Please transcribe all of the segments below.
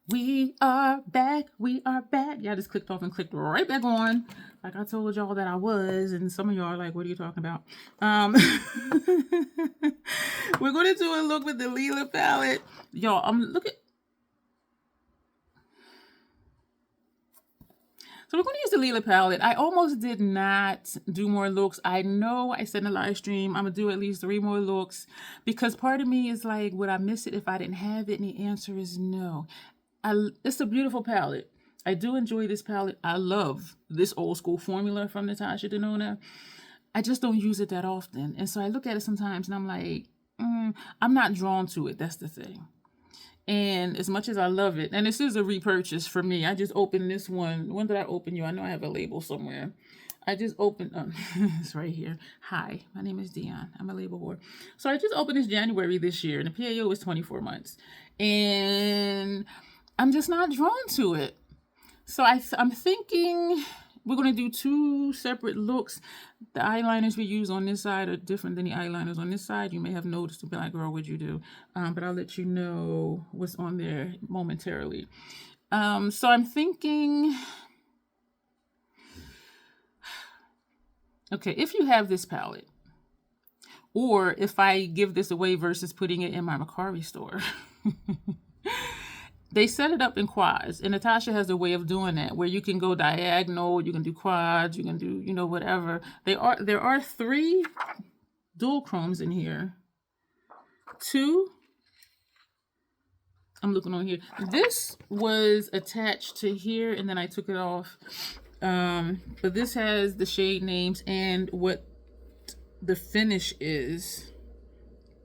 We are back. We are back. Yeah, I just clicked off and clicked right back on. Like I told y'all that I was, and some of y'all are like, what are you talking about? We're going to do a look with the Lila palette. Y'all, I'm looking. So we're going to use the Lila palette. I almost did not do more looks. I know I said in the live stream, I'm going to do at least 3 more looks because part of me is like, would I miss it if I didn't have it? And the answer is no. It's a beautiful palette. I do enjoy this palette. I love this old school formula from Natasha Denona. I just don't use it that often. And so I look at it sometimes and I'm like, I'm not drawn to it. That's the thing. And as much as I love it, and this is a repurchase for me. I just opened this one. When did I open you? I know I have a label somewhere. I just opened, it's right here. Hi, my name is Dion. I'm a label whore. So I just opened this January this year, and the PAO was 24 months. And I'm just not drawn to it. So I'm thinking we're going to do 2 separate looks. The eyeliners we use on this side are different than the eyeliners on this side. You may have noticed to be like, girl, what'd you do? But I'll let you know what's on there momentarily. So I'm thinking, okay, if you have this palette, or if I give this away versus putting it in my Macari store, they set it up in quads, and Natasha has a way of doing that where you can go diagonal, you can do quads, you can do, whatever. There are 3 dual chromes in here. 2, I'm looking on here. This was attached to here, and then I took it off. But this has the shade names and what the finish is.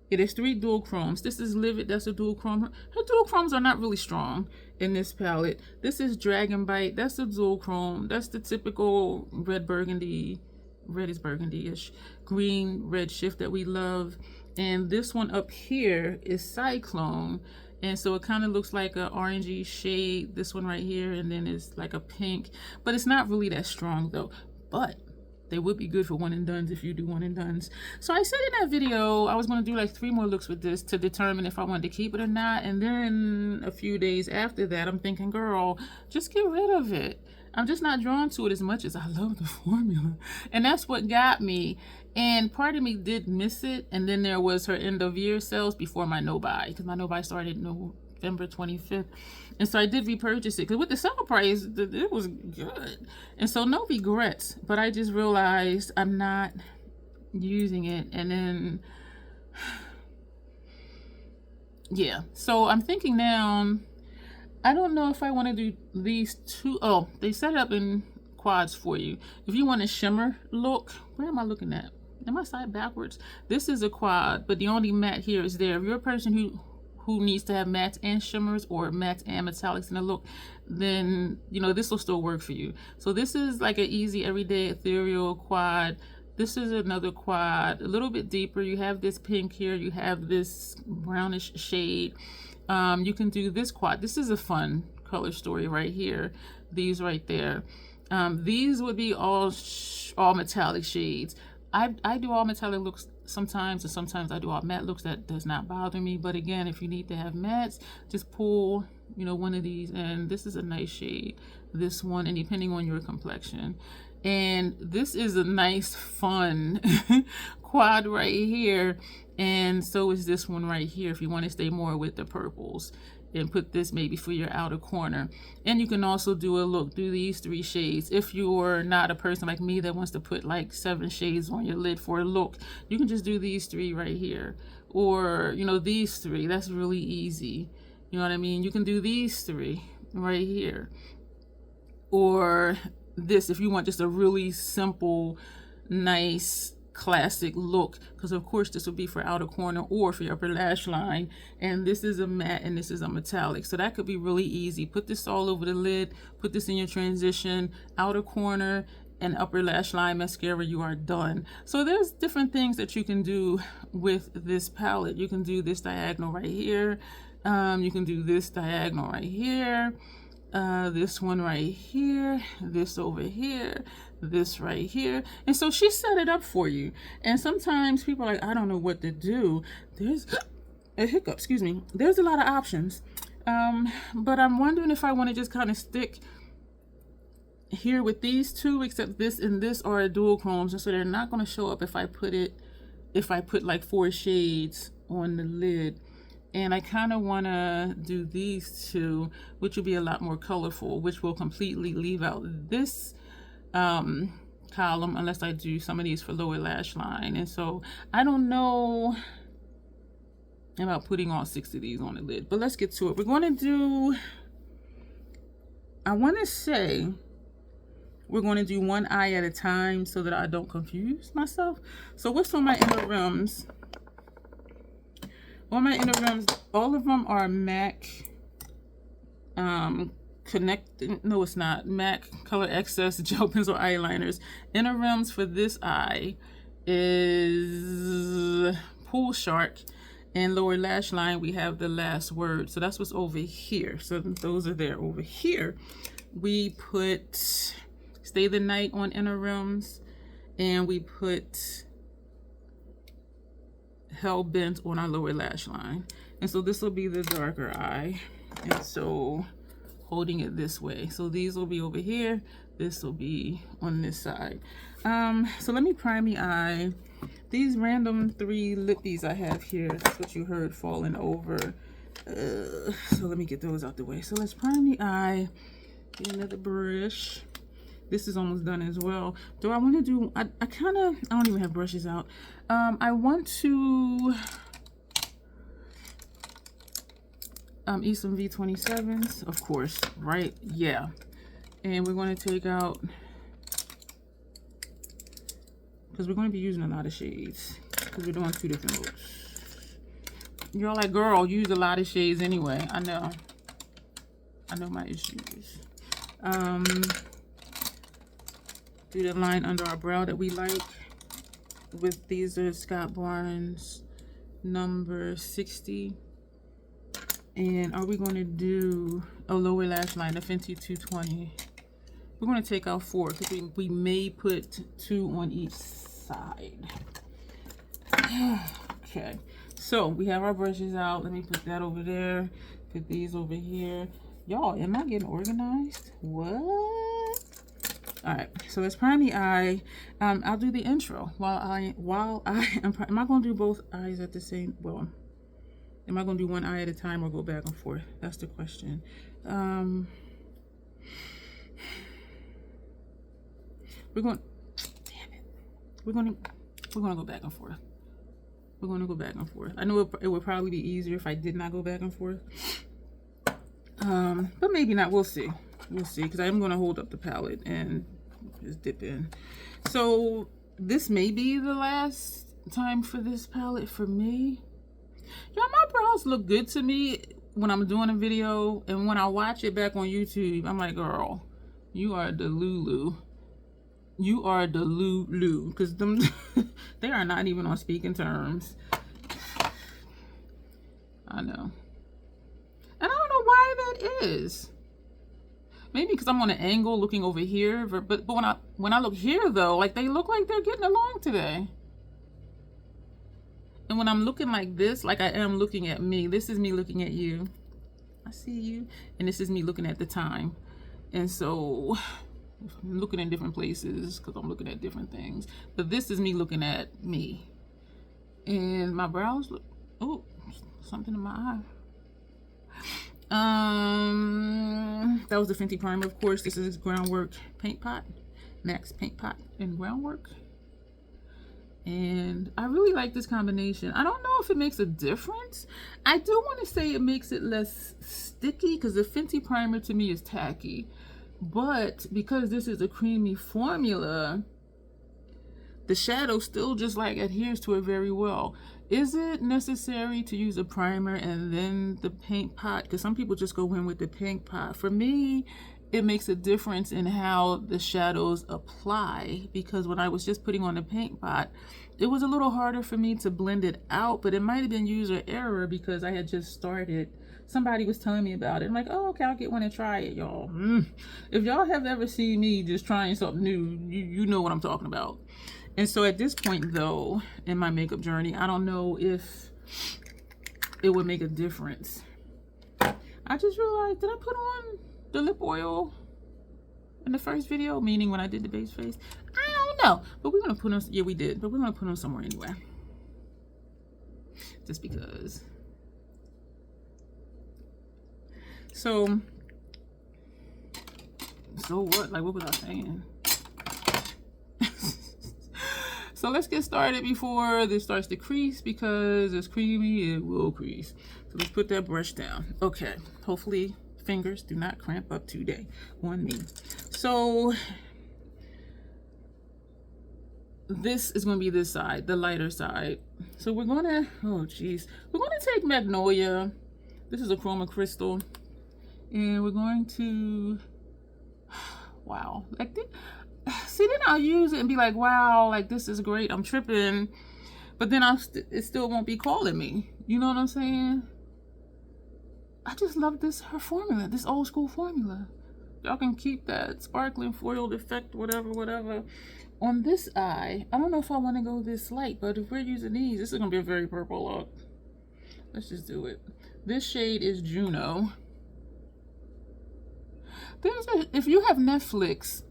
It is 3 dual chromes. This is Livid. That's a dual chrome. Her dual chromes are not really strong in this palette. This is Dragon Bite. That's the dual chrome. That's the typical red burgundy. Red is burgundy-ish. Green, red shift that we love. And this one up here is Cyclone. And so it kind of looks like an orangey shade. This one right here. And then it's like a pink. But it's not really that strong though. But they would be good for one and dones if you do one and dones. So I said in that video I was going to do like 3 more looks with this to determine if I wanted to keep it or not. And then a few days after that, I'm thinking, girl, just get rid of it. I'm just not drawn to it as much as I love the formula. And that's what got me. And part of me did miss it. And then there was her end of year sales before my no-buy, because my no-buy started November 25th. And so I did repurchase it because with the sale price, it was good. And so no regrets, but I just realized I'm not using it. And then, yeah. So I'm thinking now, I don't know if I want to do these 2. Oh, they set it up in quads for you. If you want a shimmer look, where am I looking at? Am I side backwards? This is a quad, but the only matte here is there. If you're a person who needs to have mattes and shimmers or mattes and metallics in a look, then this will still work for you. So this is like an easy everyday ethereal quad. This is another quad, a little bit deeper. You have this pink here, you have this brownish shade. You can do this quad. This is a fun color story right here. These right there. These would be all metallic shades. I do all metallic looks sometimes, and sometimes I do all matte looks. That does not bother me. But again, if you need to have mattes, just pull one of these, and this is a nice shade, this one, and depending on your complexion. And this is a nice fun quad right here, and so is this one right here if you want to stay more with the purples, and put this maybe for your outer corner. And you can also do a look, do these 3 shades. If you're not a person like me that wants to put like 7 shades on your lid for a look, you can just do these 3 right here, or these 3. That's really easy. You know what I mean? You can do these 3 right here, or this if you want just a really simple, nice, classic look, because of course this would be for outer corner or for your upper lash line. And this is a matte and this is a metallic, so that could be really easy. Put this all over the lid, put this in your transition, outer corner and upper lash line mascara, you are done. So there's different things that you can do with this palette. You can do this diagonal right here, you can do this diagonal right here, this one right here, this over here, this right here. And so she set it up for you. And sometimes people are like, I don't know what to do. There's a hiccup, excuse me. There's a lot of options. But I'm wondering if I want to just kind of stick here with these two, except this and this are duochromes, and so they're not going to show up if I put like 4 shades on the lid. And I kind of want to do these two, which will be a lot more colorful, which will completely leave out this column unless I do some of these for lower lash line. And so I don't know about putting all 6 of these on the lid, but let's get to it. We're going to do, I want to say we're going to do one eye at a time so that I don't confuse myself. So what's on my inner rims? On my inner rims, all of them are MAC no it's not, MAC Color Excess Gel Pencil Eyeliners. Inner rims for this eye is Pool Shark, and lower lash line we have The Last Word. So that's what's over here. So those are there. Over here we put Stay the Night on inner rims, and we put Hell Bent on our lower lash line. And so this will be the darker eye, and so holding it this way. So these will be over here, this will be on this side. So let me prime the eye. These random 3 lippies I have here, that's what you heard falling over. So let me get those out the way. So let's prime the eye. Get another brush. This is almost done as well. Do I want to do, I don't even have brushes out. I want to eat some V27s, of course, right? Yeah. And we're going to take out, because we're going to be using a lot of shades, because we're doing 2 different looks. You're like, girl, use a lot of shades anyway. I know my issues. Do the line under our brow that we like. With these are Scott Barnes number 60. And are we going to do a lower lash line, the Fenty 220? We're going to take out 4 because we may put 2 on each side. Okay, so we have our brushes out. Let me put that over there. Put these over here. Y'all, am I getting organized? What? All right, so let's prime the eye. I'll do the intro while I am I going to do both eyes at the same, well, am I going to do one eye at a time or go back and forth? That's the question. We're going to go back and forth. We're going to go back and forth. I know it would probably be easier if I did not go back and forth. But maybe not. We'll see. We'll see, because I am going to hold up the palette and just dip in. So this may be the last time for this palette for me. Y'all, my brows look good to me when I'm doing a video, and when I watch it back on YouTube, I'm like, girl, you are the Lulu. You are the Lulu, because them they are not even on speaking terms. I know. And I don't know why that is. Maybe because I'm on an angle looking over here, but when I look here though, like they look like they're getting along today. And when I'm looking like this, like I am looking at me, this is me looking at you. I see you, and this is me looking at the time. And so I'm looking in different places because I'm looking at different things. But this is me looking at me. And my brows look, oh, something in my eye. That was the Fenty primer, of course. This is Groundwork Paint Pot, Max Paint Pot and Groundwork. And I really like this combination. I don't know if it makes a difference. I do want to say it makes it less sticky, because the Fenty primer to me is tacky. But because this is a creamy formula, the shadow still just like adheres to it very well. Is it necessary to use a primer and then the paint pot? Because some people just go in with the paint pot. For me, it makes a difference in how the shadows apply, because when I was just putting on the paint pot, it was a little harder for me to blend it out, but it might have been user error because I had just started. Somebody was telling me about it. I'm like, oh, okay, I'll get one and try it, y'all. If y'all have ever seen me just trying something new, you know what I'm talking about. And so at this point, though, in my makeup journey, I don't know if it would make a difference. I just realized, did I put on the lip oil in the first video? Meaning when I did the base face? I don't know. But we're going to put on, yeah, we did. But we're going to put on somewhere anyway. Just because. So what? Like, what was I saying? So let's get started before this starts to crease, because it's creamy, it will crease. So let's put that brush down. Okay, hopefully fingers do not cramp up today on me. So this is going to be this side, the lighter side. So we're going to, oh geez, we're going to take Magnolia. This is a chroma crystal. And we're going to, wow, like this. See, then I'll use it and be like, wow, like this is great, I'm tripping. But then it still won't be calling me. You know what I'm saying? I just love her formula, this old school formula. Y'all can keep that sparkling foiled effect, whatever. On this eye, I don't know if I want to go this light, but if we're using these, this is going to be a very purple look. Let's just do it. This shade is Juno. If you have Netflix,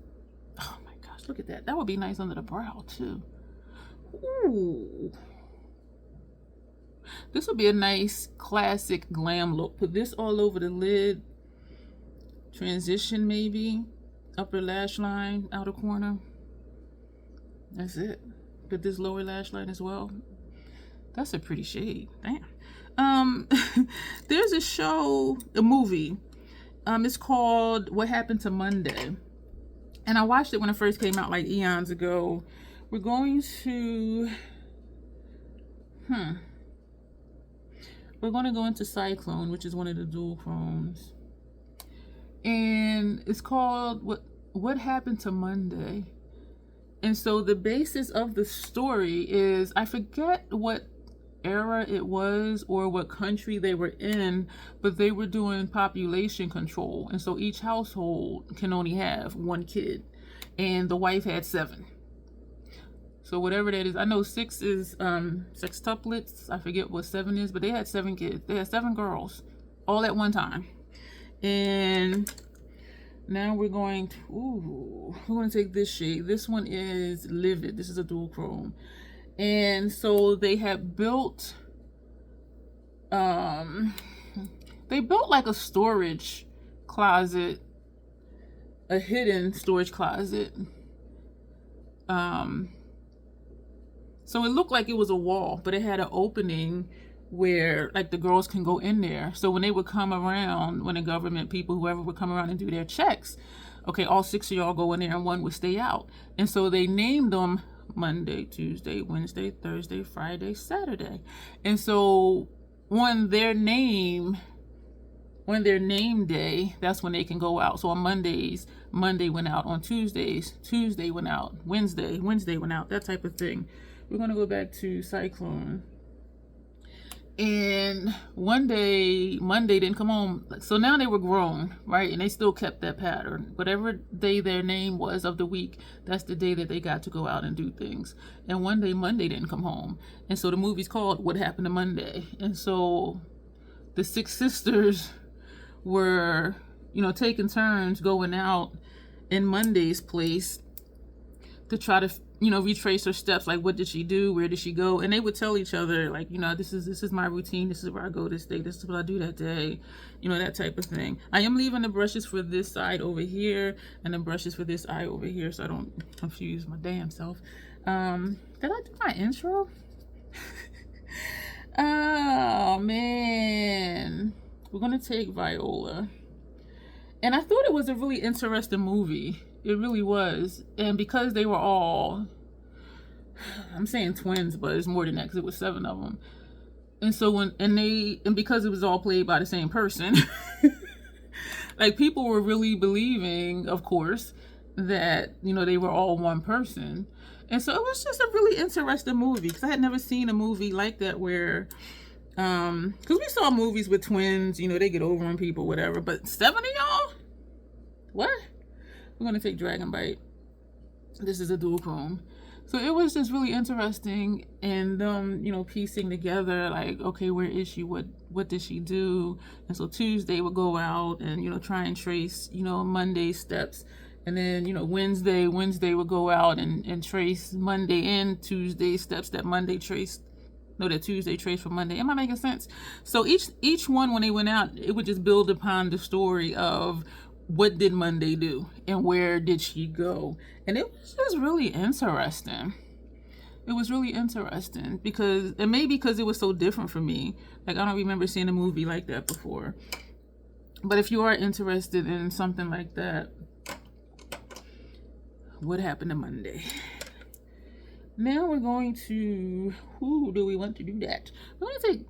oh my gosh, look at that. That would be nice under the brow too. Ooh. This would be a nice classic glam look. Put this all over the lid. Transition maybe. Upper lash line, outer corner. That's it. Put this lower lash line as well. That's a pretty shade. Damn. There's a movie. It's called What Happened to Monday. And I watched it when it first came out, like eons ago. We're going to, we're going to go into Cyclone, which is one of the dual chromes. And it's called What Happened to Monday. And so the basis of the story is, I forget what era it was or what country they were in, but they were doing population control, and so each household can only have one kid, and the wife had 7. So whatever that is, I know 6 is sextuplets, I forget what 7 is, but they had 7 kids. They had 7 girls all at one time. And now we're going to take this shade. This one is Livid. This is a dual chrome. And so they have built, like a storage closet, a hidden storage closet. So it looked like it was a wall, but it had an opening where like the girls can go in there. So when they would come around, when the government people, whoever would come around and do their checks, okay, all 6 of y'all go in there and one would stay out. And so they named them Monday, Tuesday, Wednesday, Thursday, Friday, Saturday. And so when their name day, that's when they can go out. So on Mondays, Monday went out. On Tuesdays, Tuesday went out. Wednesday went out. That type of thing. We're going to go back to Cyclone. And one day, Monday didn't come home. So now they were grown, right? And they still kept that pattern. Whatever day their name was of the week, that's the day that they got to go out and do things. And one day, Monday didn't come home. And so the movie's called What Happened to Monday. And so the 6 sisters were, taking turns going out in Monday's place to try to, retrace her steps. Like, what did she do? Where did she go? And they would tell each other, like, this is my routine. This is where I go this day. This is what I do that day. That type of thing. I am leaving the brushes for this side over here and the brushes for this eye over here, so I don't confuse my damn self. Did I do my intro? Oh, man. We're going to take Viola. And I thought it was a really interesting movie. It really was. And because they were all, I'm saying twins, but it's more than that because it was 7 of them. And so because it was all played by the same person, like people were really believing, of course, that, they were all one person. And so it was just a really interesting movie because I had never seen a movie like that where, because we saw movies with twins, they get over on people, whatever, but 7 of y'all? What? We're going to take Dragon Bite. This is a dual chrome. So it was just really interesting, and you know, piecing together like, okay, where is she? What did she do? And so Tuesday would go out and, you know, try and trace, you know, Monday's steps, and then, you know, Wednesday would go out and trace Monday and Tuesday steps that Monday traced. No, that Tuesday traced from Monday. Am I making sense? So each one, when they went out, it would just build upon the story of what did Monday do and where did she go. And it was just really interesting. It was really interesting because, and maybe because it was so different for me. Like, I don't remember seeing a movie like that before. But if you are interested in something like that, what happened to Monday? Now we're going to, who do we want to do that? We're going to take,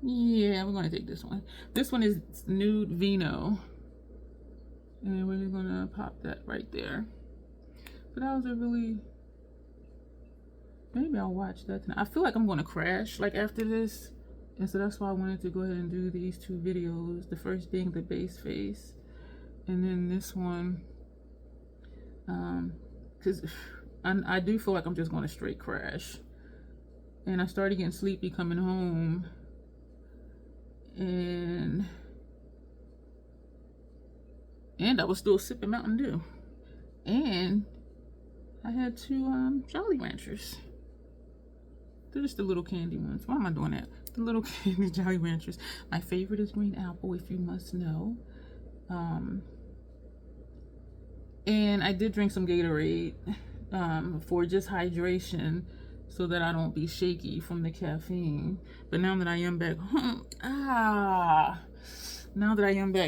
yeah, we're going to take this one. This one is Nude Vino. And we're just going to pop that right there. But that was a really, maybe I'll watch that tonight. I feel like I'm going to crash like after this. And so that's why I wanted to go ahead and do these two videos. The first being the base face. And then this one, because I do feel like I'm just going to straight crash. And I started getting sleepy coming home. And I was still sipping Mountain Dew. And I had two Jolly Ranchers. They're just the little candy ones. Why am I doing that? The little candy Jolly Ranchers. My favorite is green apple, if you must know. And I did drink some Gatorade for just hydration, so that I don't be shaky from the caffeine. But now that I am back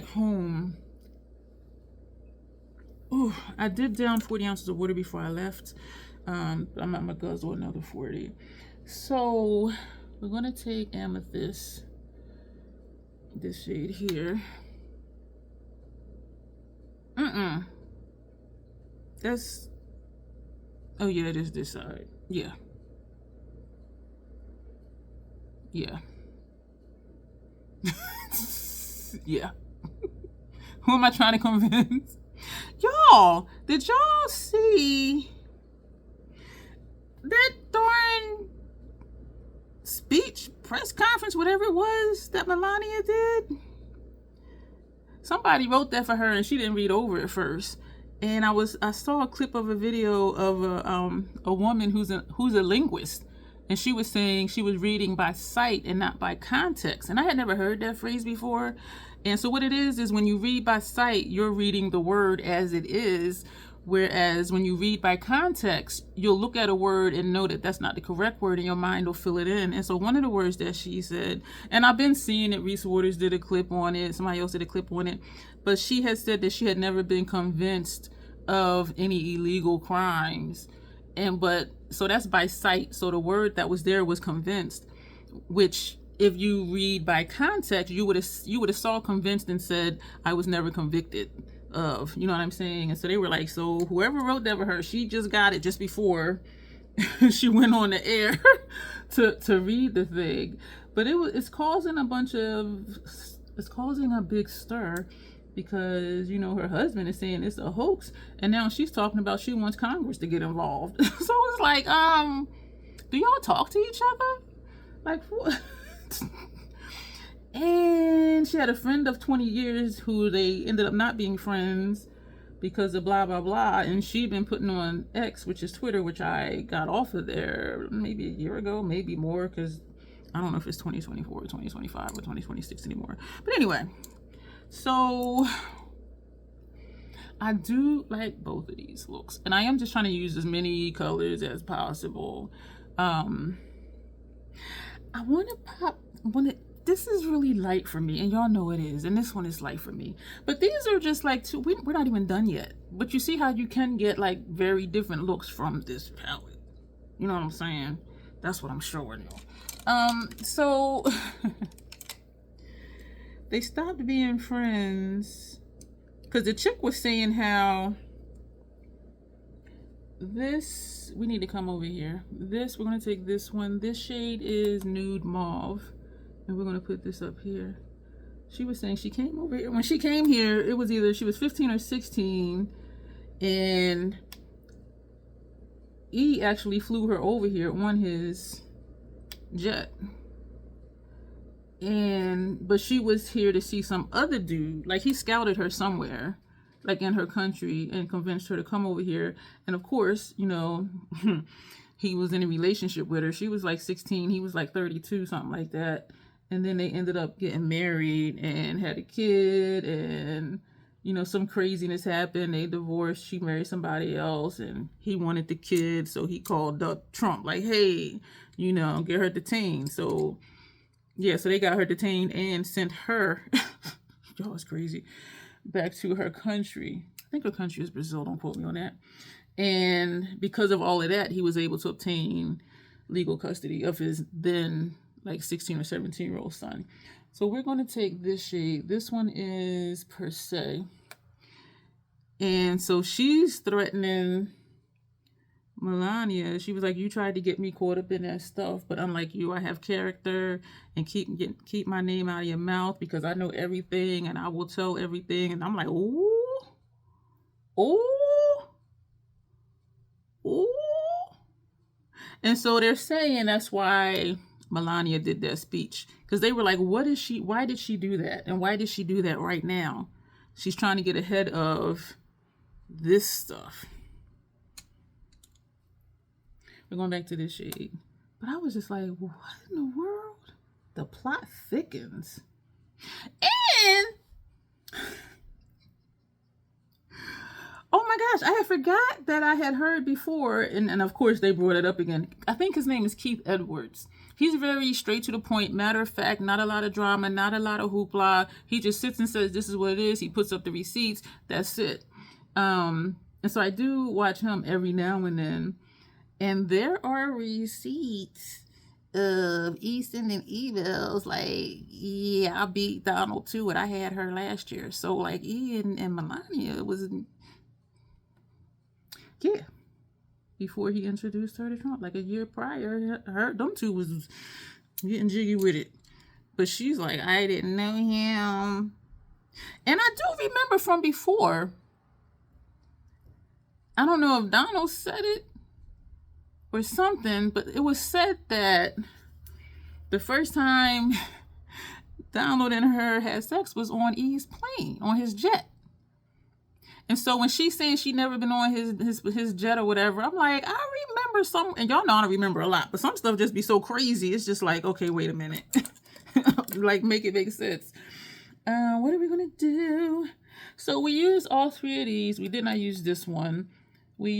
home, ooh, I did down 40 ounces of water before I left. I'm gonna guzzle another 40. So we're gonna take Amethyst, this shade here. That's, oh yeah, it is this side. Yeah. Yeah. Yeah. Who am I trying to convince? Y'all, did y'all see that darn speech, press conference, whatever it was that Melania did? Somebody wrote that for her and she didn't read over it first. And I saw a clip of a video of a woman who's a linguist, and she was saying she was reading by sight and not by context. And I had never heard that phrase before. And so what it is when you read by sight, you're reading the word as it is. Whereas when you read by context, you'll look at a word and know that that's not the correct word, and your mind will fill it in. And so one of the words that she said, and I've been seeing it, Reese Waters did a clip on it, somebody else did a clip on it, but she had said that she had never been convinced of any illegal crimes. So that's by sight. So the word that was there was convinced, which if you read by context, you would have saw convinced and said, I was never convicted of, you know what I'm saying? And so they were like, so whoever wrote that for her, she just got it just before she went on the air to read the thing. But it's causing a big stir, because, you know, her husband is saying it's a hoax, and now she's talking about she wants Congress to get involved. So it's like, do y'all talk to each other? Like, what? And she had a friend of 20 years who they ended up not being friends because of blah, blah, blah. And she'd been putting on X, which is Twitter, which I got off of there maybe a year ago, maybe more, because I don't know if it's 2024 or 2025 or 2026 anymore. But anyway, so I do like both of these looks. And I am just trying to use as many colors as possible. I want to pop, this is really light for me, and y'all know it is, and this one is light for me. But these are just like two, we're not even done yet. But you see how you can get like very different looks from this palette. You know what I'm saying? That's what I'm showing you. So they stopped being friends because the chick was saying how this, we need to come over here. This, we're going to take this one. This shade is Nude Mauve. And we're going to put this up here. She was saying she came over here. When she came here, it was either she was 15 or 16. And E actually flew her over here on his jet. But she was here to see some other dude. Like, he scouted her somewhere, like in her country, and convinced her to come over here. And of course, you know, he was in a relationship with her. She was like 16, he was like 32, something like that. And then they ended up getting married and had a kid, and you know, some craziness happened. They divorced. She married somebody else, and he wanted the kid, so he called up Trump, like, hey, you know, get her detained. So yeah, so they got her detained and sent her, y'all, it's crazy, back to her country. I think her country is Brazil, don't quote me on that. And because of all of that, he was able to obtain legal custody of his then like 16 or 17-year-old son. So we're going to take this shade. This one is Per Se. And so she's threatening Melania. She was like, you tried to get me caught up in that stuff, but unlike you, I have character, and keep my name out of your mouth, because I know everything and I will tell everything. And I'm like, ooh, ooh, ooh. And so they're saying that's why Melania did that speech, because they were like, why did she do that? And why did she do that right now? She's trying to get ahead of this stuff. We're going back to this shade. But I was just like, what in the world? The plot thickens. And oh my gosh, I had forgot that I had heard before, and of course they brought it up again. I think his name is Keith Edwards. He's very straight to the point, matter of fact, not a lot of drama, not a lot of hoopla. He just sits and says, this is what it is. He puts up the receipts. That's it. And so I do watch him every now and then. And there are receipts of E sending emails like, yeah, I beat Donald to it. I had her last year. So like E and Melania was, yeah, before he introduced her to Trump, like a year prior, them two was getting jiggy with it. But she's like, I didn't know him. And I do remember from before, I don't know if Donald said it or something, but it was said that the first time Donald and her had sex was on E's plane, on his jet. And so when she's saying she never been on his jet or whatever, I'm like, I remember some, and y'all know I don't remember a lot, but some stuff just be so crazy. It's just like, okay, wait a minute. Like, make it make sense. What are we going to do? So we used all three of these. We did not use this one. Did we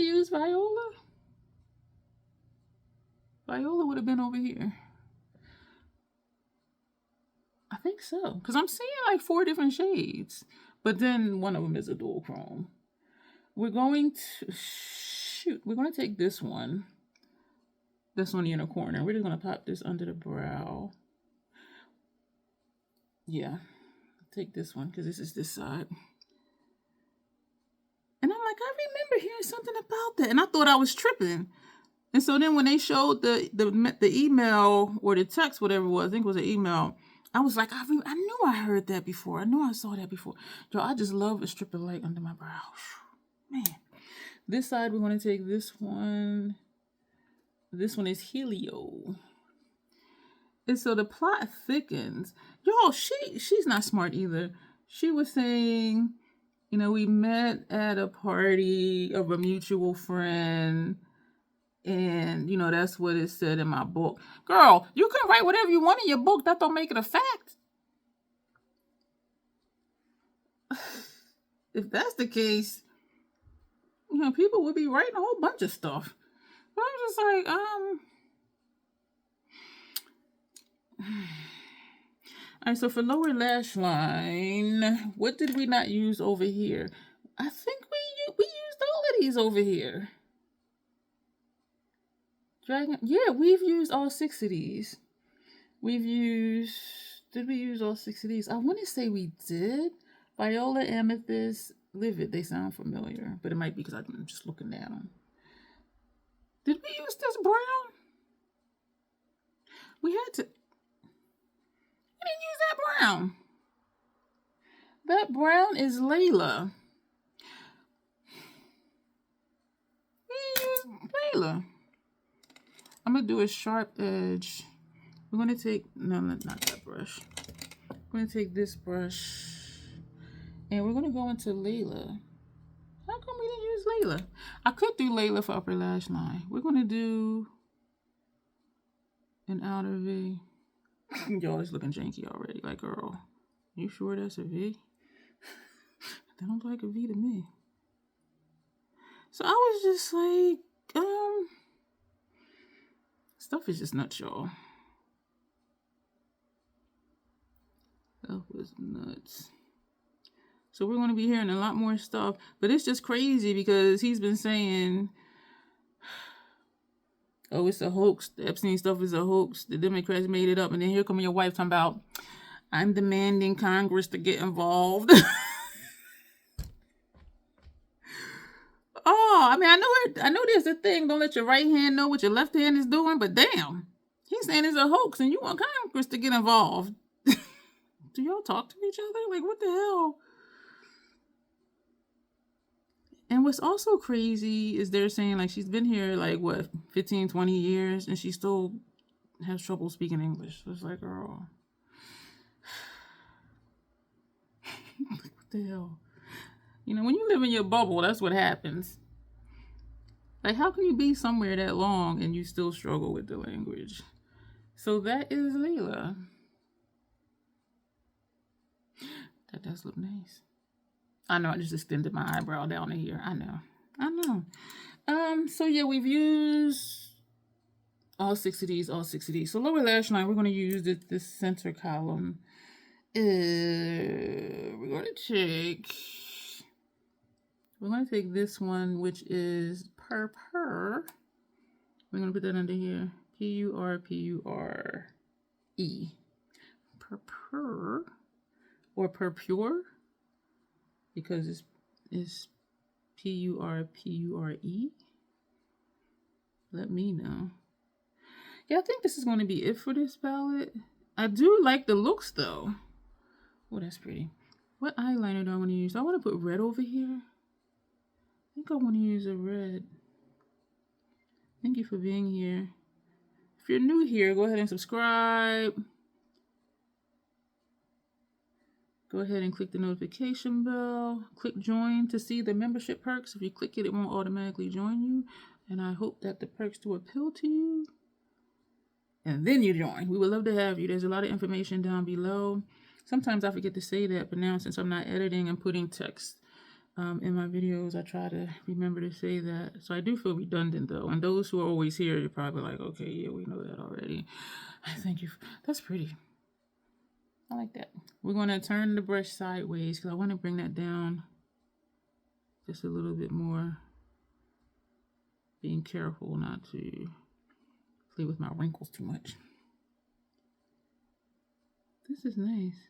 use Viola? Viola would have been over here. I think so, because I'm seeing like 4 different shades, but then one of them is a dual chrome. We're going to take this one in the corner. We're just going to pop this under the brow. Yeah, take this one because this is this side. And I'm like, I remember hearing something about that, and I thought I was tripping. And so then when they showed the email or the text, whatever it was, I think it was an email, I was like, I knew I heard that before. I knew I saw that before. Yo, I just love a strip of light under my brow. Man. This side, we're going to take this one. This one is Helio. And so the plot thickens. Yo, she's not smart either. She was saying, you know, we met at a party of a mutual friend. And, you know, that's what it said in my book. Girl, you can write whatever you want in your book. That don't make it a fact. If that's the case, you know, people would be writing a whole bunch of stuff. But I'm just like, all right, so for lower lash line, what did we not use over here? I think we used all of these over here. Dragon, yeah, we've used all 6 of these. Did we use all 6 of these? I want to say we did. Viola, Amethyst, Livid, they sound familiar, but it might be because I'm just looking at them. Did we use this brown? We didn't use that brown. That brown is Layla. Layla. I'm going to do a sharp edge. We're going to take, no, not that brush. We're going to take this brush and we're going to go into Layla. How come we didn't use Layla? I could do Layla for upper lash line. We're going to do an outer V. Y'all, it's looking janky already. Like, girl, you sure that's a V? That don't look like a V to me. So I was just like, stuff is just nuts, y'all. Stuff was nuts. So we're going to be hearing a lot more stuff. But it's just crazy because he's been saying, oh, it's a hoax. The Epstein stuff is a hoax. The Democrats made it up. And then here come your wife talking about, I'm demanding Congress to get involved. Oh, I mean, I know there's a thing. Don't let your right hand know what your left hand is doing. But damn, he's saying it's a hoax and you want Congress to get involved. Do y'all talk to each other? Like, what the hell? And what's also crazy is they're saying, like, she's been here, like, what, 15, 20 years, and she still has trouble speaking English. So it's like, girl. What the hell? You know, when you live in your bubble, that's what happens. Like, how can you be somewhere that long and you still struggle with the language? So that is Layla. That does look nice. I know I just extended my eyebrow down to here. I know. So yeah, we've used all 6 of these. So lower lash line, we're going to use this center column. We're going to take this one, which is Purpur. We're going to put that under here. P-U-R-P-U-R-E. Purpur. Or Purpure. Because it's P-U-R-P-U-R-E. Let me know. Yeah, I think this is going to be it for this palette. I do like the looks, though. Oh, that's pretty. What eyeliner do I want to use? Do I want to put red over here? I think I want to use a red. Thank you for being here. If you're new here, go ahead and subscribe. Go ahead and click the notification bell. Click join to see the membership perks. If you click it, it won't automatically join you. And I hope that the perks do appeal to you. And then you join. We would love to have you. There's a lot of information down below. Sometimes I forget to say that, but now since I'm not editing and putting text in my videos, I try to remember to say that. So I do feel redundant, though. And those who are always here, you're probably like, okay, yeah, we know that already. Thank you. That's pretty. I like that. We're going to turn the brush sideways because I want to bring that down just a little bit more. Being careful not to play with my wrinkles too much. This is nice.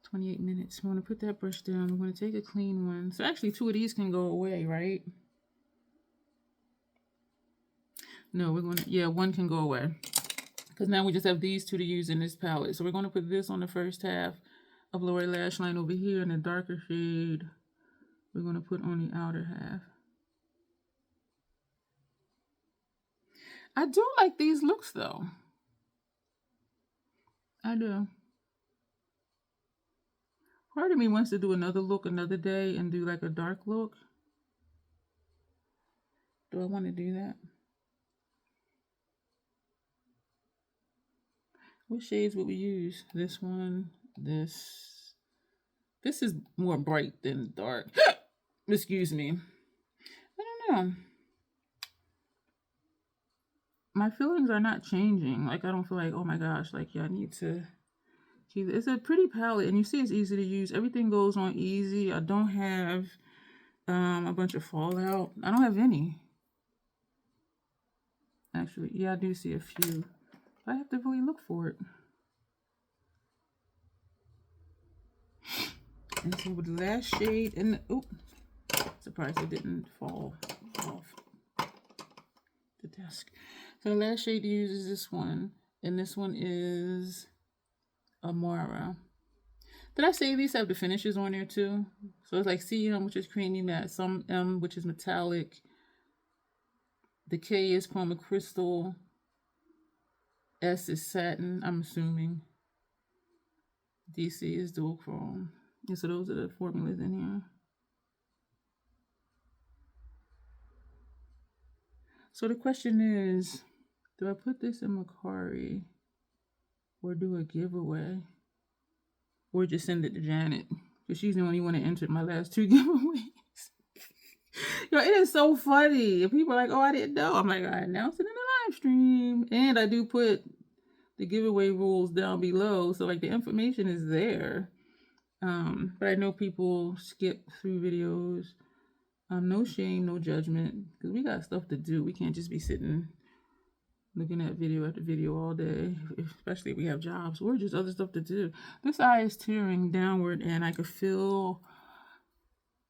28 minutes. I'm going to put that brush down. I'm going to take a clean one. So actually 2 of these can go away, right? No, we're going to, yeah, 1 can go away. Because now we just have these 2 to use in this palette. So we're going to put this on the first half of lower lash line over here, and the darker shade we're going to put on the outer half. I do like these looks, though. I do. Part of me wants to do another look another day and do like a dark look. Do I want to do that? What shades would we use? This one, this. This is more bright than dark. Excuse me. I don't know. My feelings are not changing. Like, I don't feel like, oh my gosh, like, yeah, I need to. It's a pretty palette, and you see it's easy to use. Everything goes on easy. I don't have a bunch of fallout. I don't have any. Actually, yeah, I do see a few. I have to really look for it. And so with the last shade, and surprised it didn't fall off the desk. So the last shade to use is this one, and this one is Amara. Did I say these have the finishes on there too? So it's like CM, which is creamy matte, some M, which is metallic. The K is chroma crystal. S is satin, I'm assuming. DC is dual chrome. And so those are the formulas in here. So the question is, do I put this in Macari or do a giveaway? Or just send it to Janet? Because she's the only one that entered my last 2 giveaways. Yo, it is so funny. People are like, oh, I didn't know. I'm like, I announced it in the live stream. And I do put the giveaway rules down below. So like the information is there. But I know people skip through videos. No shame, no judgment. Because we got stuff to do. We can't just be sitting looking at video after video all day, especially if we have jobs or just other stuff to do. This eye is tearing downward and I could feel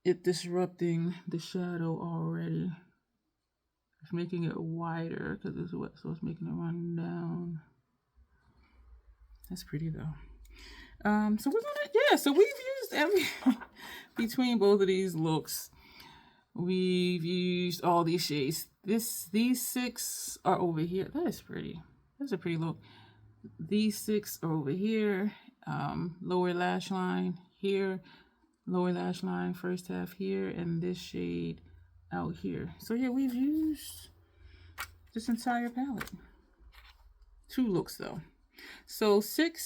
it disrupting the shadow already. It's making it wider because it's wet, so it's making it run down. That's pretty though. So we're gonna, so we've used every, between both of these looks, we've used all these shades. These 6 are over here. That is pretty. That's a pretty look. These 6 are over here. Lower lash line here. Lower lash line, first half here. And this shade out here. So yeah, we've used this entire palette. 2 looks though. So 7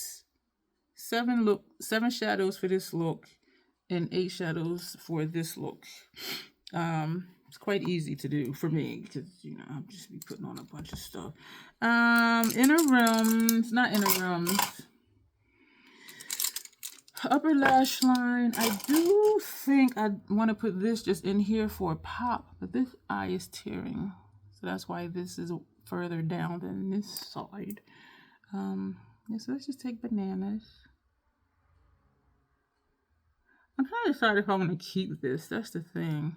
shadows for this look. And 8 shadows for this look. It's quite easy to do for me because, you know, I'll just be putting on a bunch of stuff. Inner rims, not inner rims. Upper lash line. I do think I want to put this just in here for a pop, but this eye is tearing. So that's why this is further down than this side. Yeah, so let's just take bananas. I'm trying to decide if I want to keep this. That's the thing.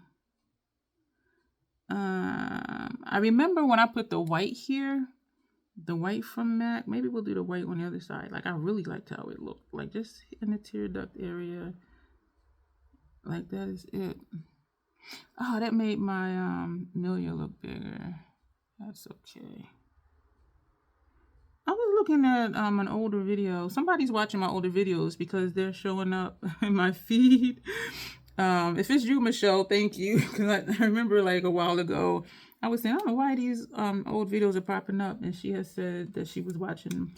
I remember when I put the white here, the white from MAC, maybe we'll do the white on the other side. Like, I really liked how it looked. Like, just in the tear duct area. Like, that is it. Oh, that made my Milia look bigger. That's okay. I was looking at an older video. Somebody's watching my older videos because they're showing up in my feed. If it's you, Michelle, thank you. Because I remember like a while ago, I was saying, I don't know why these old videos are popping up. And she has said that she was watching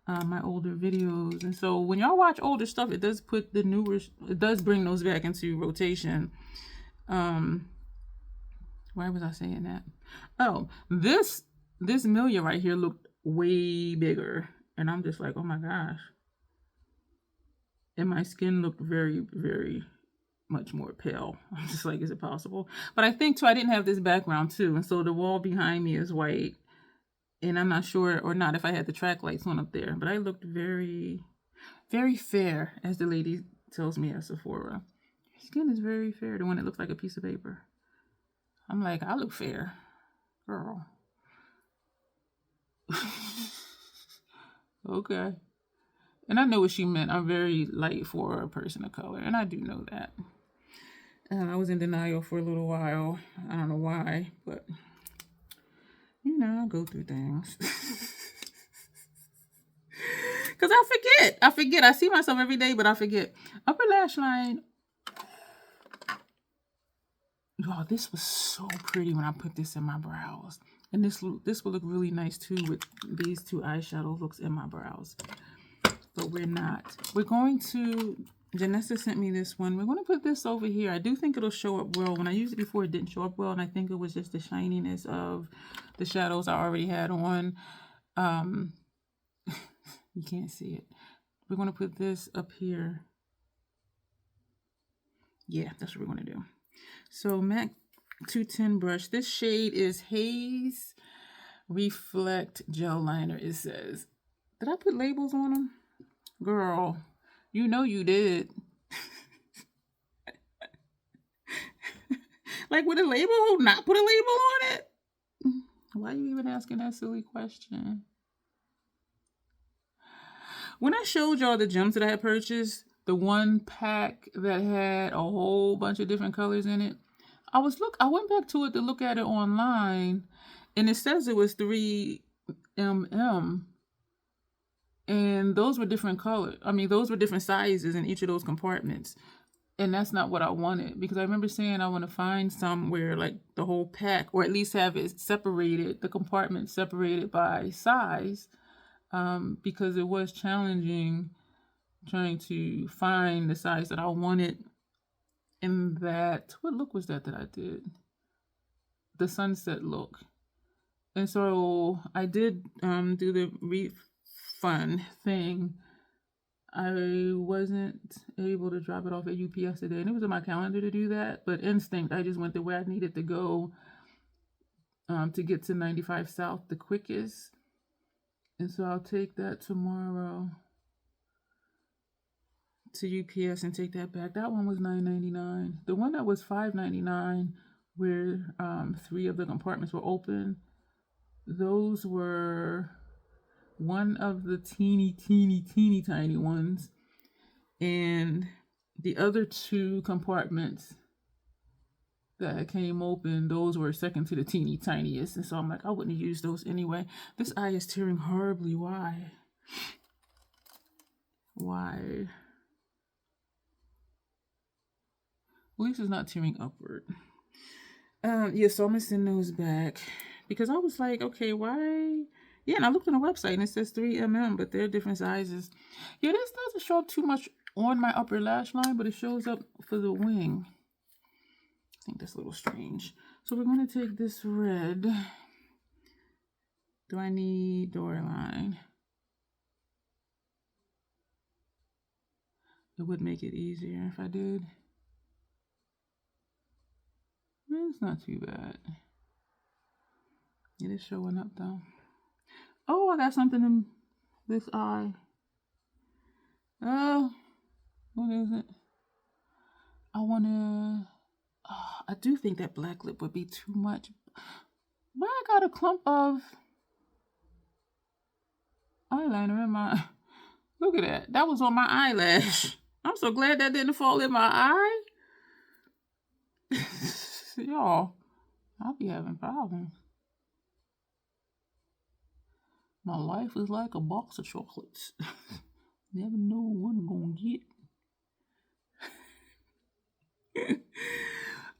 my older videos. And so when y'all watch older stuff, it does put the newer, it does bring those back into rotation. Why was I saying that? Oh, this Milia right here looked way bigger. And I'm just like, oh my gosh. And my skin looked very, very much more pale. I'm just like, is it possible? But I think too, I didn't have this background too. And so the wall behind me is white. And I'm not sure or not if I had the track lights on up there. But I looked very, very fair, as the lady tells me at Sephora. Your skin is very fair. The one that looks like a piece of paper. I'm like, I look fair. Girl. Okay. And I know what she meant. I'm very light for a person of color. And I do know that. I was in denial for a little while. I don't know why, but you know, I go through things. Because I forget. I see myself every day, but I forget. Upper lash line. Oh, this was so pretty when I put this in my brows. And this will look really nice too with these 2 eyeshadow looks in my brows. But we're not. We're going to, Janessa sent me this one. We're going to put this over here. I do think it'll show up well. When I used it before, it didn't show up well. And I think it was just the shininess of the shadows I already had on. You can't see it. We're going to put this up here. Yeah, that's what we're going to do. So MAC 210 brush. This shade is Haze Reflect Gel Liner, it says. Did I put labels on them? Girl, you know you did. Like, would a label not put a label on it? Why are you even asking that silly question? When I showed y'all the gems that I had purchased, the one pack that had a whole bunch of different colors in it. I went back to it to look at it online, and it says it was 3mm, and those were different colors. I mean, those were different sizes in each of those compartments. And that's not what I wanted, because I remember saying I want to find somewhere like the whole pack, or at least have it separated, the compartments separated by size, because it was challenging trying to find the size that I wanted. In that, what look was that I did? The sunset look. And so I did do the refund thing. I wasn't able to drop it off at UPS today, and it was in my calendar to do that, but instinct, I just went the way I needed to go to get to 95 South the quickest. And so I'll take that tomorrow to UPS and take that back. That one was $9.99. The one that was $5.99, where 3 of the compartments were open, those were one of the teeny tiny ones, and the other 2 compartments that came open, those were second to the teeny tiniest. And so I'm like, I wouldn't use those anyway. This eye is tearing horribly. Why? At least it's not tearing upward. Yeah, so I'm gonna send those back, because I was like, okay, why? Yeah, and I looked on the website and it says 3mm, but they're different sizes. Yeah, this doesn't show up too much on my upper lash line, but it shows up for the wing. I think that's a little strange. So we're going to take this red. Do I need door line? It would make it easier if I did. It's not too bad. It is showing up though. Oh, I got something in this eye. Oh, what is it? I do think that black lip would be too much. But I got a clump of eyeliner in my... Look at that. That was on my eyelash. I'm so glad that didn't fall in my eye. Y'all, I'll be having problems. My life is like a box of chocolates. Never know what I'm gonna get.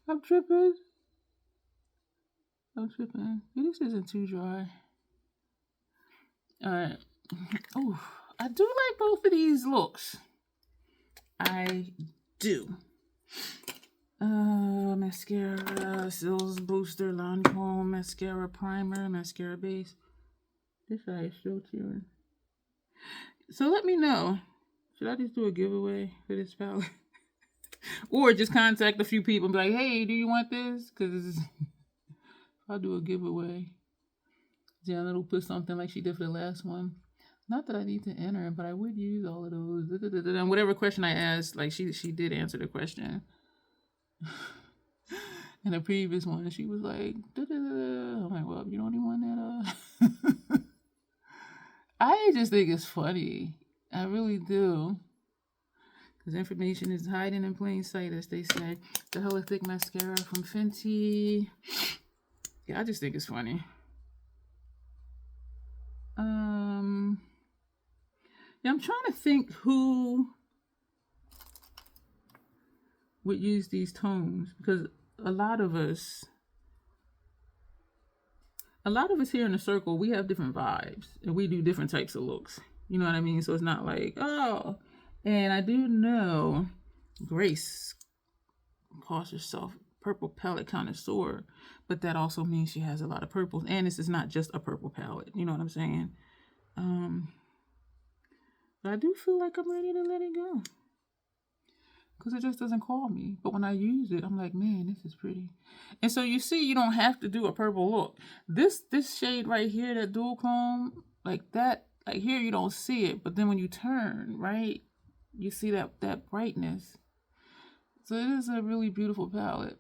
I'm tripping. This isn't too dry. Alright. Oh, I do like both of these looks. I do. Mascara, Sills Booster, Lancome, Mascara Primer, Mascara Base. This eye is still tearing. So let me know. Should I just do a giveaway for this palette? Or just contact a few people and be like, hey, do you want this? Because if I do a giveaway, Janet will put something like she did for the last one. Not that I need to enter, but I would use all of those. And whatever question I asked, like she did answer the question. In the previous one, she was like, I'm like, well, you don't even want that. I just think it's funny. I really do. Because information is hiding in plain sight, as they say. The Hella Thick Mascara from Fenty. Yeah, I just think it's funny. Yeah, I'm trying to think who would use these tones, because a lot of us here in the circle, we have different vibes and we do different types of looks. You know what I mean? So it's not like, oh, and I do know Grace calls herself purple palette connoisseur, but that also means she has a lot of purples, and this is not just a purple palette. You know what I'm saying? But I do feel like I'm ready to let it go, because it just doesn't call me. But when I use it, I'm like, man, this is pretty. And so you see, you don't have to do a purple look. This shade right here, that dual chrome, like that, like here you don't see it, but then when you turn, right, you see that brightness. So it is a really beautiful palette.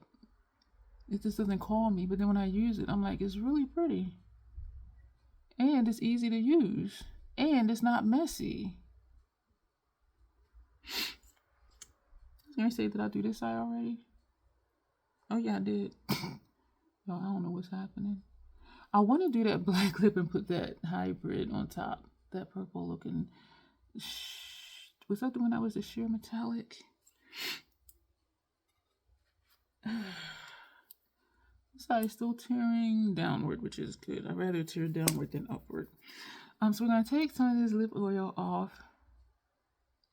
It just doesn't call me, but then when I use it, I'm like, it's really pretty. And it's easy to use. And it's not messy. was gonna say, did I do this eye already? Oh yeah, I did. Yo, I don't know what's happening. I want to do that black lip and put that hybrid on top. That purple looking. Was that the one that was the sheer metallic? This eye is still tearing downward, which is good. I'd rather tear downward than upward. So we're gonna take some of this lip oil off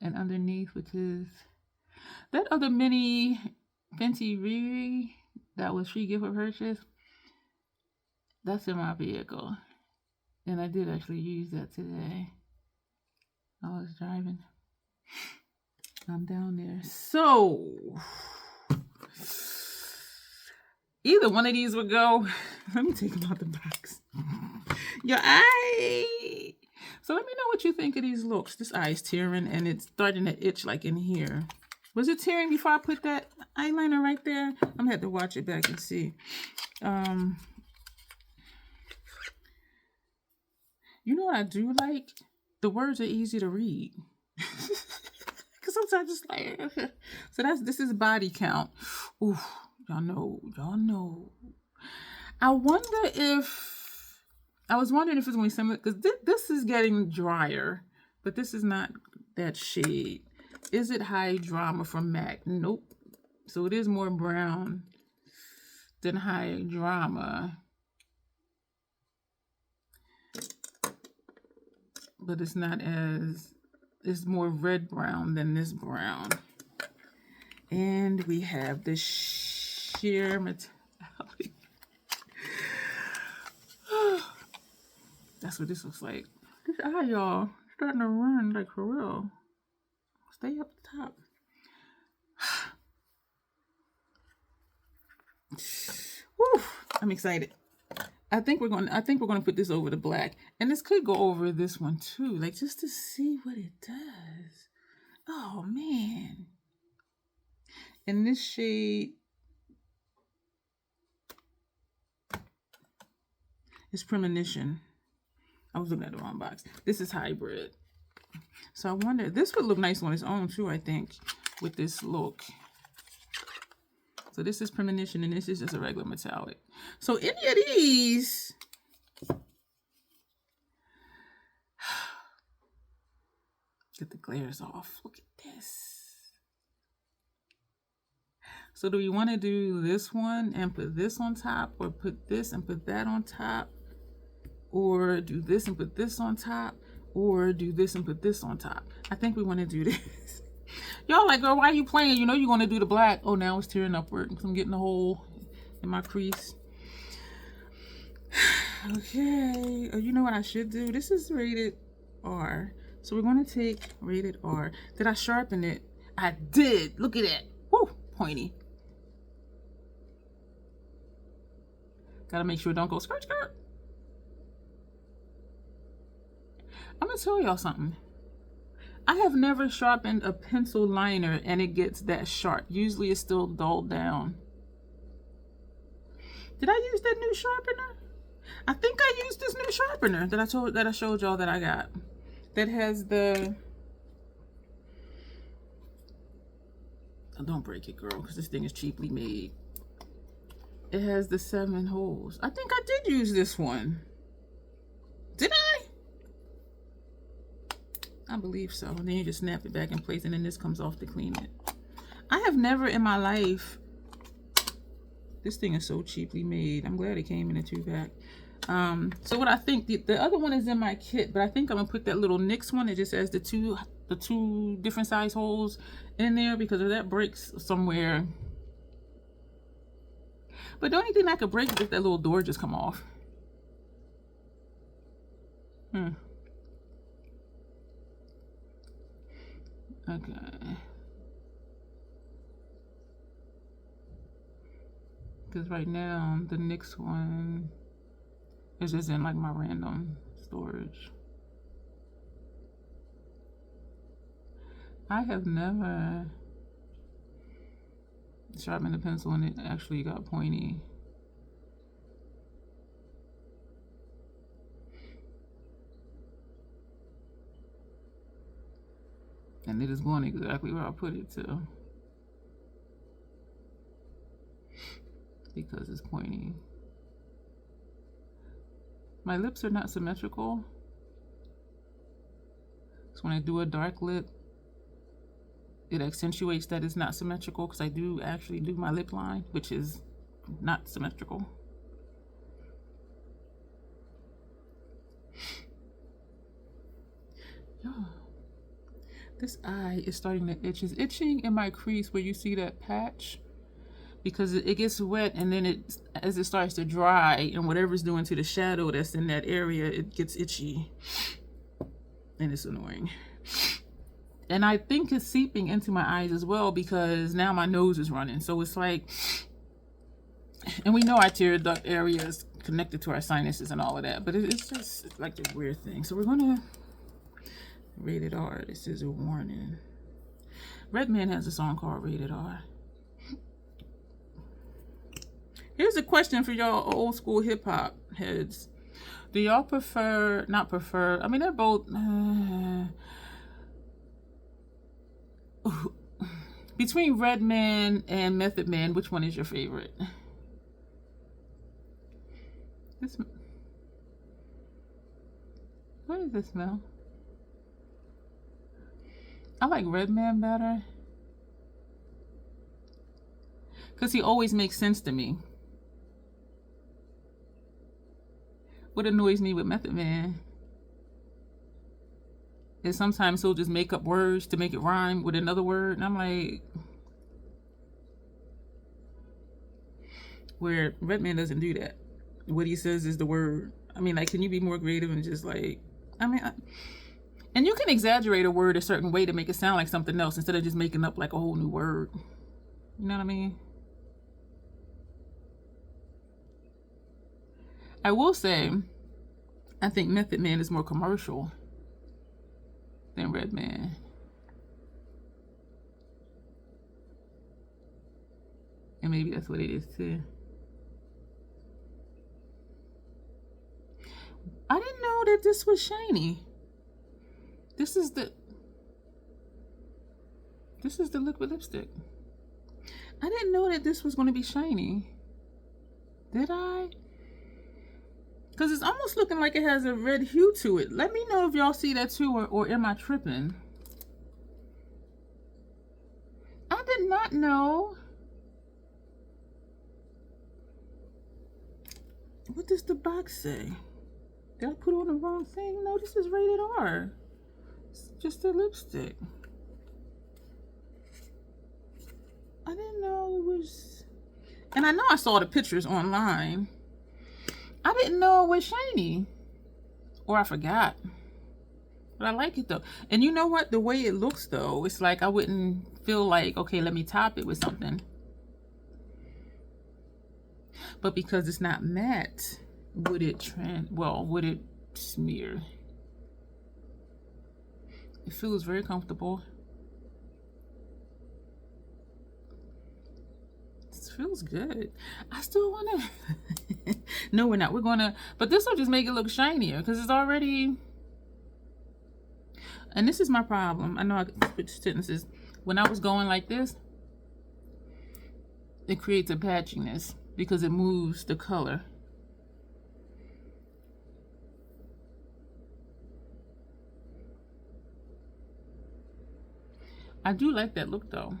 and underneath, which is that other mini Fenty Riri that was free gift of purchase. That's in my vehicle, and I did actually use that today. I was driving. I'm down there. So either one of these would go. Let me take them out the box. Your eye. So let me know what you think of these looks. This eye is tearing and it's starting to itch like in here. Was it tearing before I put that eyeliner right there? I'm gonna have to watch it back and see. You know what I do like? The words are easy to read. Cause sometimes it's like, so this is body count. Ooh, y'all know. I was wondering if it's going to be similar, because this is getting drier, but this is not that shade. Is it High Drama from MAC? Nope. So it is more brown than High Drama. But it's not as, it's more red brown than this brown. And we have the sheer metallic. That's what this looks like. This eye, y'all, starting to run like for real. Stay up top. Woo, I'm excited. I think we're gonna put this over the black, and this could go over this one too, like just to see what it does. Oh man! And this shade is Premonition. I was looking at the wrong box. This is hybrid. So I wonder, this would look nice on its own too, I think, with this look. So this is Premonition, and this is just a regular metallic. So any of these, get the glares off. Look at this. So do we want to do this one and put this on top, or put this and put that on top, or do this and put this on top, or do this and put this on top? I think we want to do this. Y'all like, girl, why are you playing? You know you're going to do the black. Oh, now it's tearing upward. I'm getting a hole in my crease. Okay. Oh, you know what I should do? This is rated R. So we're going to take rated R. Did I sharpen it? I did. Look at that. Woo, pointy. Gotta make sure it don't go skirt, skirt. I'm gonna tell y'all something. I have never sharpened a pencil liner and it gets that sharp. Usually it's still dulled down. Did I use that new sharpener? I think I used this new sharpener that I showed y'all that I got. That has the, oh, don't break it, girl, because this thing is cheaply made. It has the 7 holes. I think I did use this one. Did I? I believe so. And then you just snap it back in place, and then this comes off to clean it. I have never in my life, this thing is so cheaply made. I'm glad it came in a 2-pack. So what I think, the other one is in my kit, but I think I'm gonna put that little NYX one. It just has the two different size holes in there, because if that breaks somewhere. But the only thing that could break is if that little door just come off. Okay. Because right now, the NYX one is just in like my random storage. I have never sharpened a pencil and it actually got pointy. And it is going exactly where I put it to. because it's pointy. My lips are not symmetrical. So when I do a dark lip, it accentuates that it's not symmetrical, because I do actually do my lip line, which is not symmetrical. Oh, this eye is starting to itch. It's itching in my crease where you see that patch, because it gets wet, and then as it starts to dry, and whatever's doing to the shadow that's in that area, it gets itchy, and it's annoying. And I think it's seeping into my eyes as well, because now my nose is running. So it's like, and we know our tear duct area is connected to our sinuses and all of that, but it's just like a weird thing. So we're gonna Rated R. This is a warning. Redman has a song called Rated R. Here's a question for y'all old school hip hop heads. Do y'all prefer, I mean, they're both, between Redman and Method Man, which one is your favorite? What does this smell? I like Redman better, because he always makes sense to me. What annoys me with Method Man is sometimes he'll just make up words to make it rhyme with another word, and I'm like, where Redman doesn't do that. What he says is the word. I mean, like, can you be more creative and just like, I mean, and you can exaggerate a word a certain way to make it sound like something else instead of just making up like a whole new word. You know what I mean? I will say, I think Method Man is more commercial than Redman. And maybe that's what it is too. I didn't know that this was shiny. This is the liquid lipstick. I didn't know that this was going to be shiny. Did I? Because it's almost looking like it has a red hue to it. Let me know if y'all see that too, or am I tripping? I did not know. What does the box say? Did I put on the wrong thing? No, this is rated R. It's just a lipstick. I didn't know it was... And I know I saw the pictures online. I didn't know it was shiny. Or I forgot. But I like it though. And you know what? The way it looks though, it's like I wouldn't feel like, okay, let me top it with something. But because it's not matte, would it smear? It feels very comfortable. This feels good. I still want to... No, we're not. We're going to... But this will just make it look shinier because it's already... And this is my problem. I know I switched sentences. When I was going like this, it creates a patchiness because it moves the color. I do like that look though.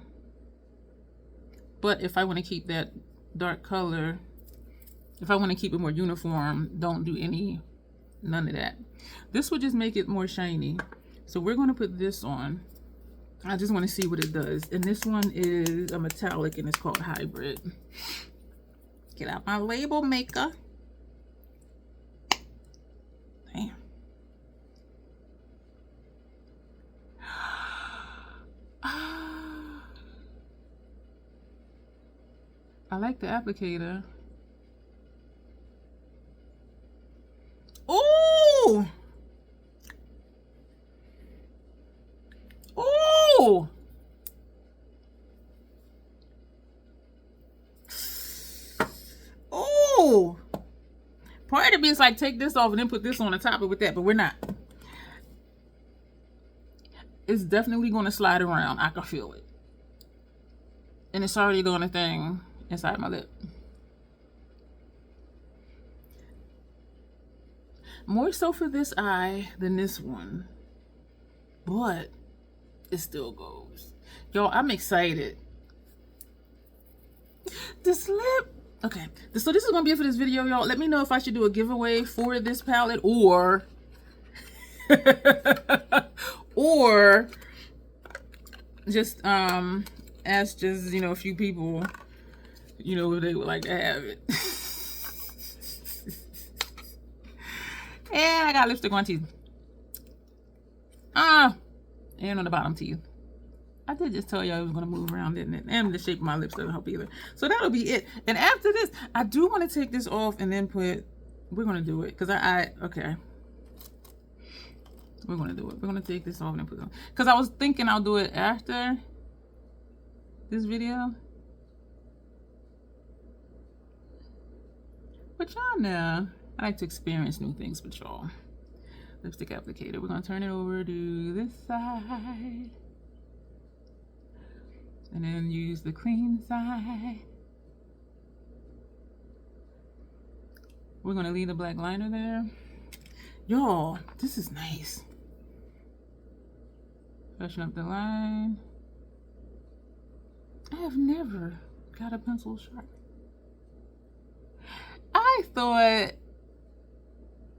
But if I want to keep that dark color, if I want to keep it more uniform, don't do none of that. This would just make it more shiny. So we're going to put this on. I just want to see what it does. And this one is a metallic and it's called Hybrid. Get out my label maker. Damn. I like the applicator. Ooh! Ooh! Ooh! Part of me is like, take this off and then put this on the top of with that, but we're not. It's definitely going to slide around. I can feel it. And it's already doing a thing inside my lip. More so for this eye than this one. But it still goes. Y'all, I'm excited. This lip. Okay, so this is gonna be it for this video, y'all. Let me know if I should do a giveaway for this palette or or just ask just, you know, a few people, you know, if they would like to have it. And I got lipstick on teeth. And on the bottom teeth. I did just tell you I was going to move around, didn't it? And the shape of my lips doesn't help either. So that'll be it. And after this, I do want to take this off and then put, we're going to do it. Because okay. We're going to do it. We're going to take this off and put it on. Because I was thinking I'll do it after this video. But y'all know, I like to experience new things with y'all. Lipstick applicator. We're going to turn it over to this side. And then use the clean side. We're going to leave the black liner there. Y'all, this is nice. Freshen up the line. I have never got a pencil sharp. I thought,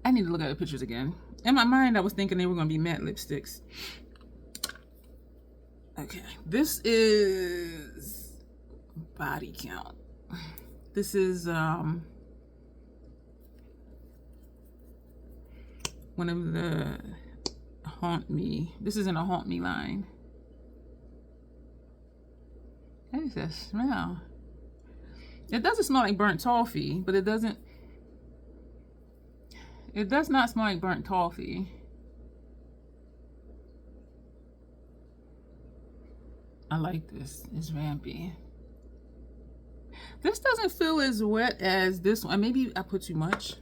I need to look at the pictures again. In my mind, I was thinking they were going to be matte lipsticks. Okay, this is body count. This is one of the Haunt Me. This is in a Haunt Me line. What does that smell? It doesn't smell like burnt toffee, but it does not smell like burnt toffee. I like this. It's vampy. This doesn't feel as wet as this one. Maybe I put too much.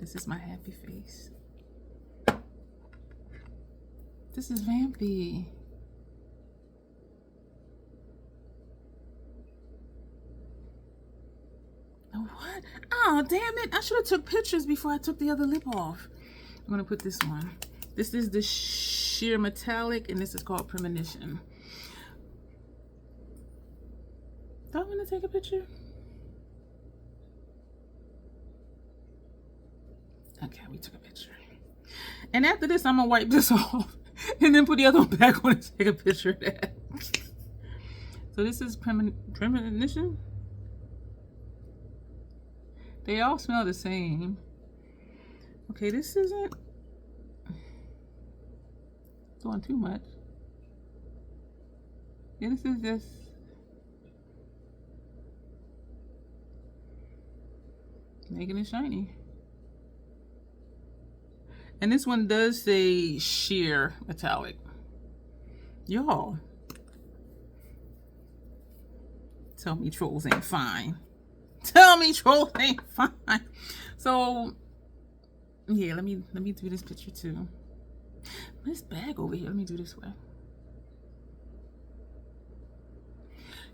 This is my happy face. This is vampy. What? Oh, damn it. I should have took pictures before I took the other lip off. I'm going to put this one. This is the sheer metallic, and this is called Premonition. Do I want to take a picture? Okay, we took a picture. And after this, I'm going to wipe this off and then put the other one back on and take a picture of that. So this is Premonition. They all smell the same. Okay, this isn't doing too much. Yeah, this is just making it shiny. And this one does say sheer metallic. Y'all, tell me trolls ain't fine. Tell me trolls ain't fine. So yeah, let me do this picture too. This bag over here, let me do this way.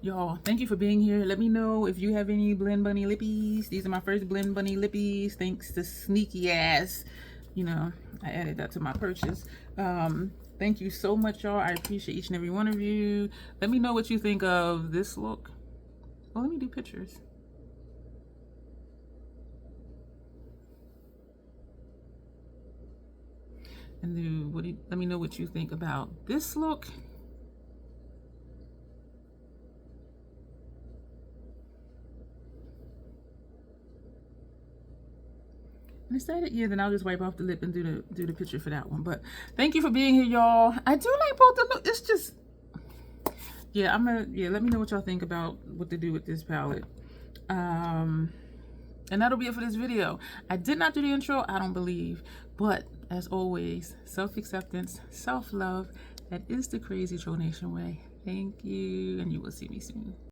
Y'all, thank you for being here. Let me know if you have any Blend Bunny lippies. These are my first Blend Bunny lippies, thanks to sneaky ass, you know, I added that to my purchase. Thank you so much, y'all. I appreciate each and every one of you. Let me know what you think of this look. Well, let me do pictures. And then let me know what you think about this look. And is that it? Yeah, then I'll just wipe off the lip and do the picture for that one. But thank you for being here, y'all. I do like both the look. It's just, yeah, let me know what y'all think about what to do with this palette. And that'll be it for this video. I did not do the intro, I don't believe. But as always, self-acceptance, self-love, that is the crazy Troll Nation way. Thank you, and you will see me soon.